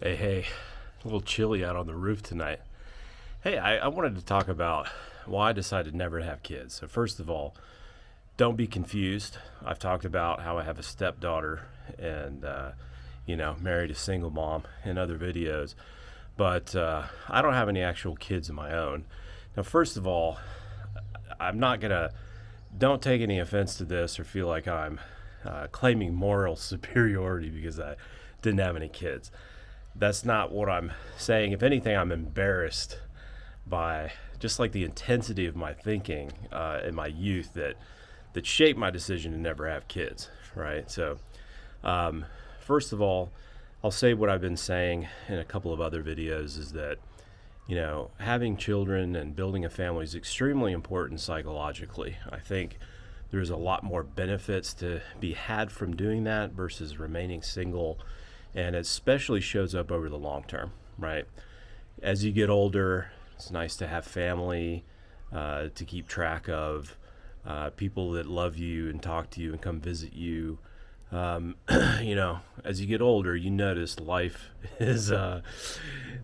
Hey, a little chilly out on the roof tonight. Hey, I wanted to talk about why I decided never to have kids. So, first of all, don't be confused. I've talked about how I have a stepdaughter and, married a single mom in other videos, but I don't have any actual kids of my own. Now, first of all, I'm not going to, don't take any offense to this or feel like I'm claiming moral superiority because I didn't have any kids. That's not what I'm saying. If anything, I'm embarrassed by just like the intensity of my thinking in my youth that shaped my decision to never have kids. Right. So, um, first of all, I'll say what I've been saying in a couple of other videos is that having children and building a family is extremely important psychologically. I think there's a lot more benefits to be had from doing that versus remaining single, and it especially shows up over the long term, right? As you get older, it's nice to have family to keep track of, people that love you and talk to you and come visit you. Um, as you get older, you notice life is,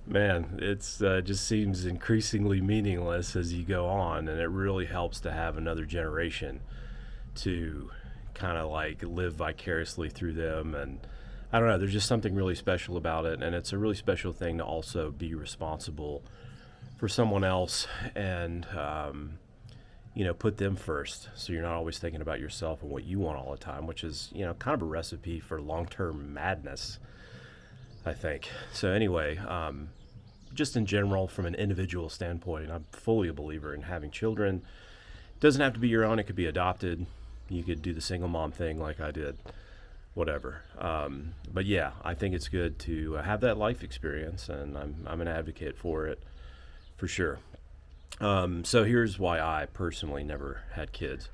it's just seems increasingly meaningless as you go on, and it really helps to have another generation to kind of like live vicariously through them. And I don't know, there's just something really special about it, and it's a really special thing to also be responsible for someone else and put them first, so you're not always thinking about yourself and what you want all the time, which is kind of a recipe for long-term madness, I think. So anyway, just in general, from an individual standpoint, I'm fully a believer in having children. It doesn't have to be your own, it could be adopted. You could do the single mom thing like I did, whatever. But yeah, I think it's good to have that life experience, and I'm an advocate for it, for sure. So here's why I personally never had kids.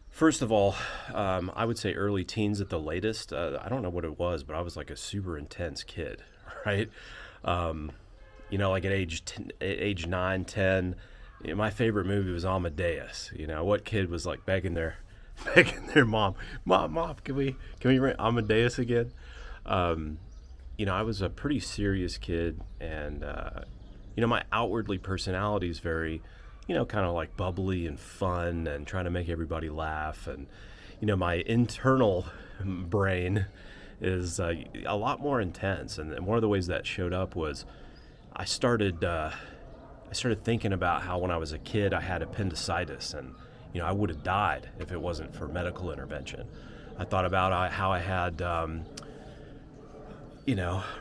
First of all, I would say early teens at the latest. I don't know what it was, but I was like a super intense kid, right? Um, like at age 9, 10, my favorite movie was Amadeus. What kid was like begging their, begging their mom, can we rent Amadeus again? Um, I was a pretty serious kid, and my outwardly personality is very, kind of like bubbly and fun and trying to make everybody laugh. And, my internal brain is a lot more intense. And one of the ways that showed up was I started, I started thinking about how when I was a kid I had appendicitis, and, I would have died if it wasn't for medical intervention. I thought about how I had,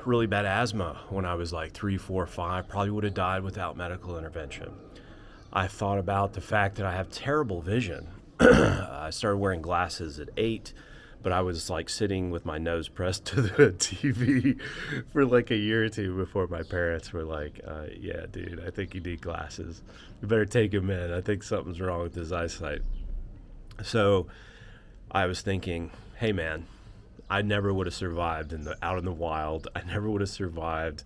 really bad asthma when I was like 3, 4, 5, probably would have died without medical intervention. I thought about the fact that I have terrible vision. I started wearing glasses at 8, but I was like sitting with my nose pressed to the TV for like a year or two before my parents were like, yeah, dude, I think you need glasses. You better take them in. I think something's wrong with his eyesight. So I was thinking, hey, man, I never would have survived out in the wild. I never would have survived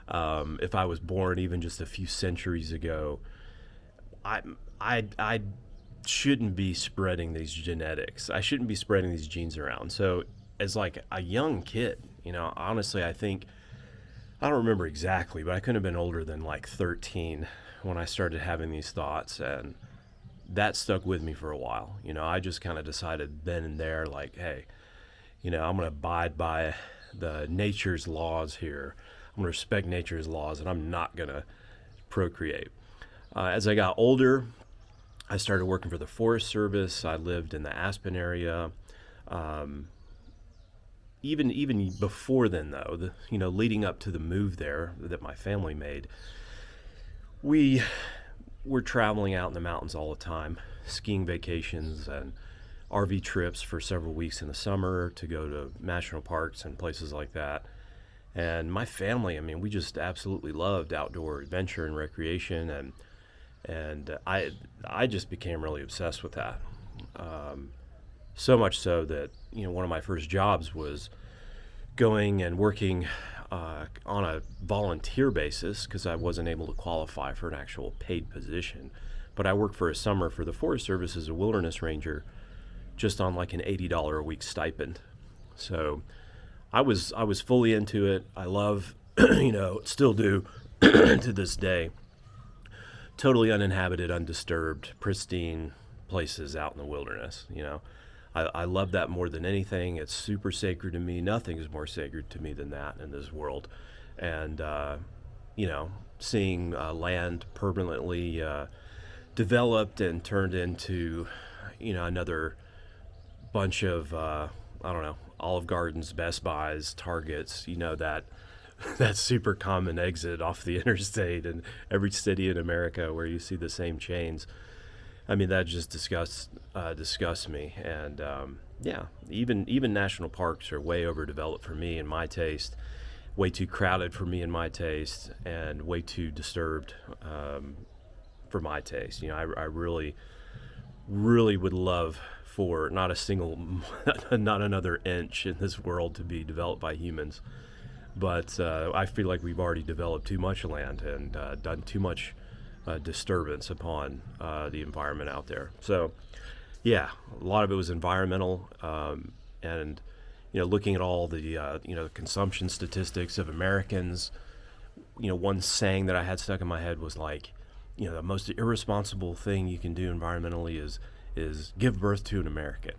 if I was born even just a few centuries ago. I shouldn't be spreading these genetics. I shouldn't be spreading these genes around. So as like a young kid, honestly, I don't remember exactly, but I couldn't have been older than like 13 when I started having these thoughts, and that stuck with me for a while. I just kind of decided then and there, like, hey, I'm going to abide by the nature's laws here. I'm going to respect nature's laws, and I'm not going to procreate. As I got older, I started working for the Forest Service. I lived in the Aspen area. Um, even before then, though, leading up to the move there that my family made, we were traveling out in the mountains all the time, skiing vacations and RV trips for several weeks in the summer to go to national parks and places like that. And my family, we just absolutely loved outdoor adventure and recreation, and I just became really obsessed with that. So much so that one of my first jobs was going and working on a volunteer basis because I wasn't able to qualify for an actual paid position. But I worked for a summer for the Forest Service as a wilderness ranger, just on like an $80 a week stipend. So I was fully into it. I love, still do to this day. Totally uninhabited, undisturbed, pristine places out in the wilderness. I love that more than anything. It's super sacred to me. Nothing is more sacred to me than that in this world. And seeing land permanently developed and turned into, another bunch of I don't know, Olive Gardens, Best Buys, Targets, that super common exit off the interstate in every city in America where you see the same chains. I mean, that just disgusts me. And yeah, even national parks are way overdeveloped for me and my taste, way too crowded for me and my taste, and way too disturbed for my taste. I really, really would love for not a single, not another inch in this world to be developed by humans. But I feel like we've already developed too much land and done too much disturbance upon the environment out there. So, yeah, a lot of it was environmental, and looking at all the consumption statistics of Americans. One saying that I had stuck in my head was like, the most irresponsible thing you can do environmentally is give birth to an American.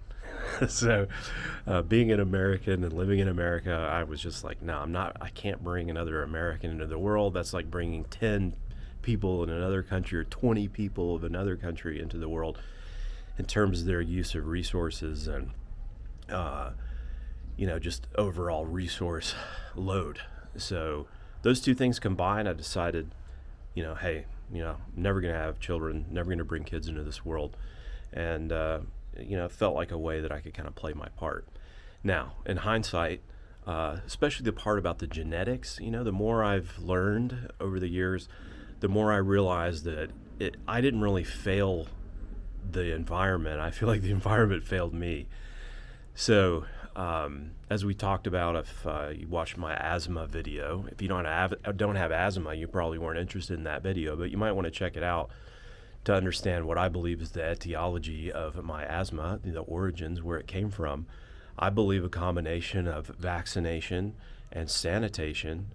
So, being an American and living in America, I was just like, no, I can't bring another American into the world. That's like bringing 10 people in another country or 20 people of another country into the world in terms of their use of resources and, just overall resource load. So those two things combined, I decided, hey, I'm never going to have children, never going to bring kids into this world. And, it felt like a way that I could kind of play my part. Now, in hindsight, especially the part about the genetics, the more I've learned over the years, the more I realized that I didn't really fail the environment. I feel like the environment failed me. So, as we talked about, if you watched my asthma video, if you don't have asthma, you probably weren't interested in that video, but you might want to check it out to understand what I believe is the etiology of my asthma, the origins, where it came from. I believe a combination of vaccination and sanitation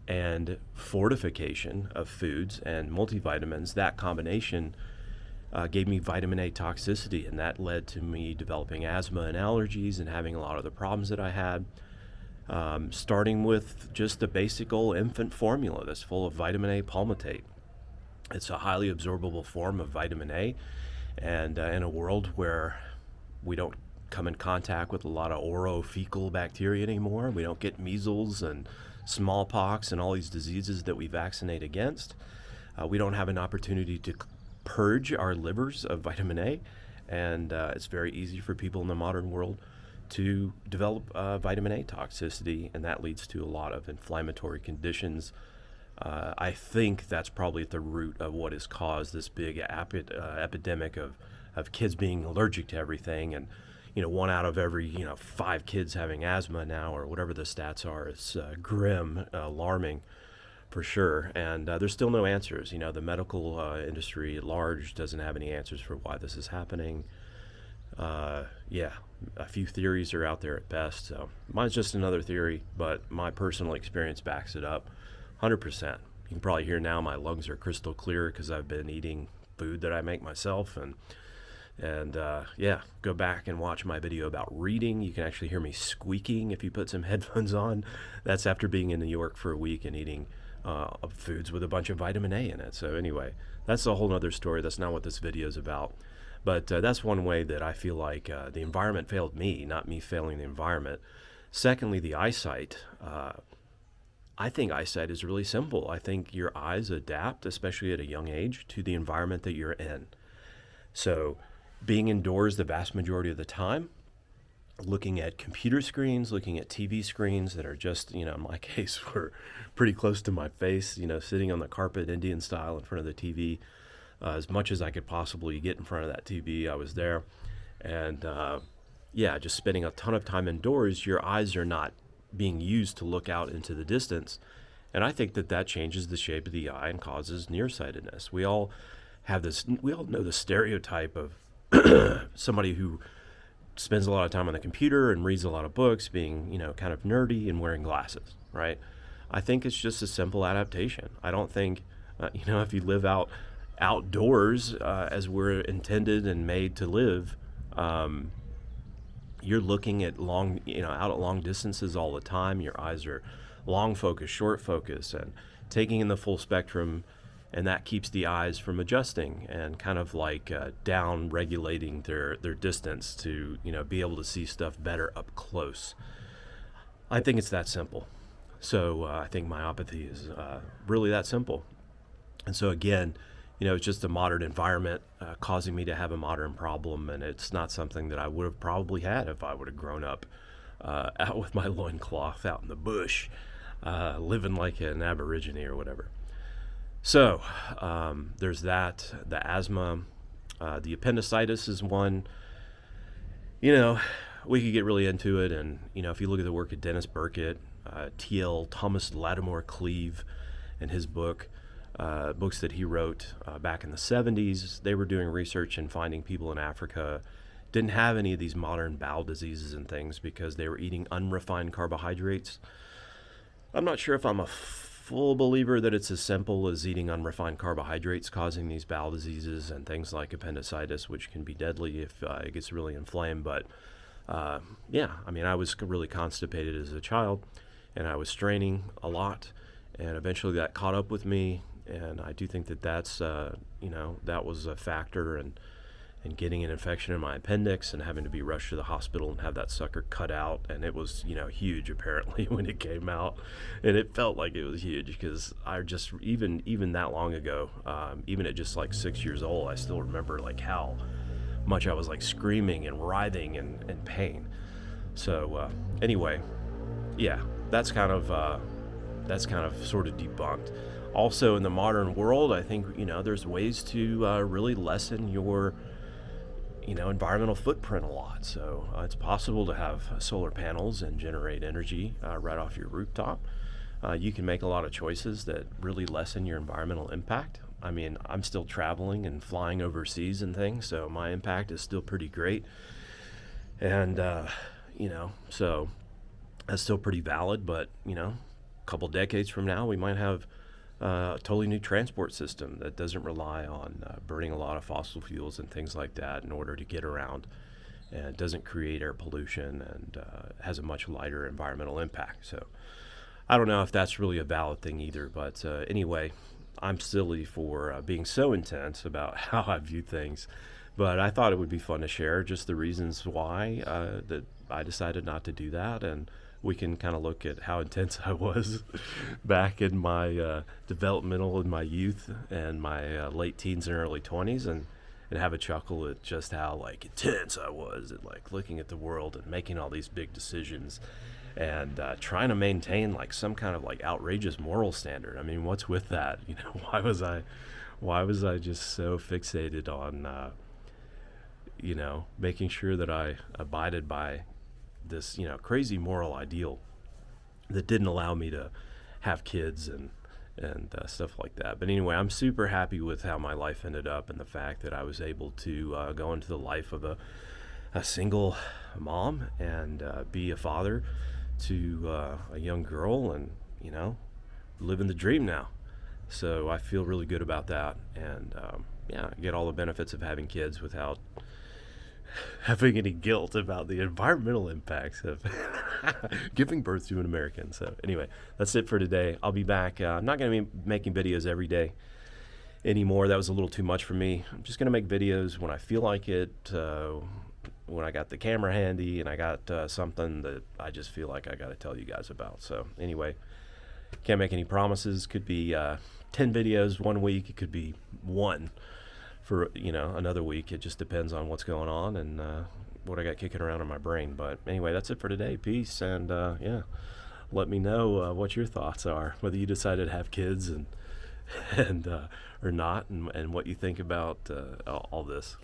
and fortification of foods and multivitamins, that combination gave me vitamin A toxicity, and that led to me developing asthma and allergies and having a lot of the problems that I had, starting with just the basic old infant formula that's full of vitamin A palmitate. It's a highly absorbable form of vitamin A, and in a world where we don't come in contact with a lot of orophycal bacteria anymore, we don't get measles and smallpox and all these diseases that we vaccinate against. We don't have an opportunity to purge our livers of vitamin A, and it's very easy for people in the modern world to develop vitamin A toxicity, and that leads to a lot of inflammatory conditions. I think that's probably at the root of what has caused this big epidemic of kids being allergic to everything, and 1 out of every 5 kids having asthma now, or whatever the stats are. It's grim, alarming for sure, and there's still no answers. The medical industry at large doesn't have any answers for why this is happening. Yeah, a few theories are out there at best, so mine's just another theory, but my personal experience backs it up 100%. You can probably hear now my lungs are crystal clear because I've been eating food that I make myself, and yeah, go back and watch my video about reading. You can actually hear me squeaking if you put some headphones on. That's after being in New York for a week and eating foods with a bunch of vitamin A in it. So anyway, that's a whole other story. That's not what this video is about. But that's one way that I feel like the environment failed me, not me failing the environment. Secondly, the eyesight. I think eyesight is really simple. I think your eyes adapt, especially at a young age, to the environment that you're in. So being indoors the vast majority of the time, looking at computer screens, looking at TV screens that are just, in my case, were pretty close to my face, sitting on the carpet Indian style in front of the TV, as much as I could possibly get in front of that TV, I was there. And yeah, just spending a ton of time indoors, your eyes are not being used to look out into the distance. And I think that changes the shape of the eye and causes nearsightedness. We all know the stereotype of somebody who spends a lot of time on the computer and reads a lot of books, being, kind of nerdy and wearing glasses, right? I think it's just a simple adaptation. I don't think, if you live outdoors as we're intended and made to live, you're looking at out at long distances all the time. Your eyes are long focus, short focus, and taking in the full spectrum, and that keeps the eyes from adjusting and kind of like down regulating their distance to be able to see stuff better up close. I think it's that simple. So I think myopathy is really that simple. And so again, it's just a modern environment causing me to have a modern problem, and it's not something that I would have probably had if I would have grown up out with my loincloth out in the bush, living like an aborigine or whatever. So there's that, the asthma, the appendicitis is one. We could get really into it, and if you look at the work of Dennis Burkitt, T.L. Thomas Lattimore Cleave, and his books that he wrote back in the 70s, they were doing research and finding people in Africa didn't have any of these modern bowel diseases and things because they were eating unrefined carbohydrates. I'm not sure if I'm a full believer that it's as simple as eating unrefined carbohydrates causing these bowel diseases and things like appendicitis, which can be deadly if it gets really inflamed. But I was really constipated as a child, and I was straining a lot, and eventually that caught up with me. And I do think that's, that was a factor in getting an infection in my appendix and having to be rushed to the hospital and have that sucker cut out. And it was, huge apparently when it came out. And it felt like it was huge because I just, even that long ago, even at just like 6 years old, I still remember like how much I was like screaming and writhing and in pain. So anyway, yeah, that's kind of sort of debunked. Also, in the modern world, I think, there's ways to really lessen your, environmental footprint a lot. So it's possible to have solar panels and generate energy right off your rooftop. You can make a lot of choices that really lessen your environmental impact. I mean, I'm still traveling and flying overseas and things, so my impact is still pretty great. And, so that's still pretty valid, but, a couple decades from now, we might have a totally new transport system that doesn't rely on burning a lot of fossil fuels and things like that in order to get around, and doesn't create air pollution and has a much lighter environmental impact. So I don't know if that's really a valid thing either, but anyway, I'm silly for being so intense about how I view things, but I thought it would be fun to share just the reasons why that I decided not to do that, and we can kind of look at how intense I was back in my developmental in my youth and my late teens and early 20s, and have a chuckle at just how like intense I was at like looking at the world and making all these big decisions and trying to maintain like some kind of like outrageous moral standard. I mean, what's with that? Why was I just so fixated on making sure that I abided by this crazy moral ideal that didn't allow me to have kids and stuff like that. But anyway, I'm super happy with how my life ended up and the fact that I was able to go into the life of a single mom and be a father to a young girl and living the dream now. So I feel really good about that, and get all the benefits of having kids without having any guilt about the environmental impacts of giving birth to an American. So anyway, that's it for today. I'll be back. I'm not going to be making videos every day anymore. That was a little too much for me. I'm just going to make videos when I feel like it, when I got the camera handy and I got something that I just feel like I got to tell you guys about. So anyway, can't make any promises. Could be 10 videos one week. It could be one for another week. It just depends on what's going on and what I got kicking around in my brain. But anyway, that's it for today. Peace, and let me know what your thoughts are, whether you decided to have kids and or not, and what you think about all this.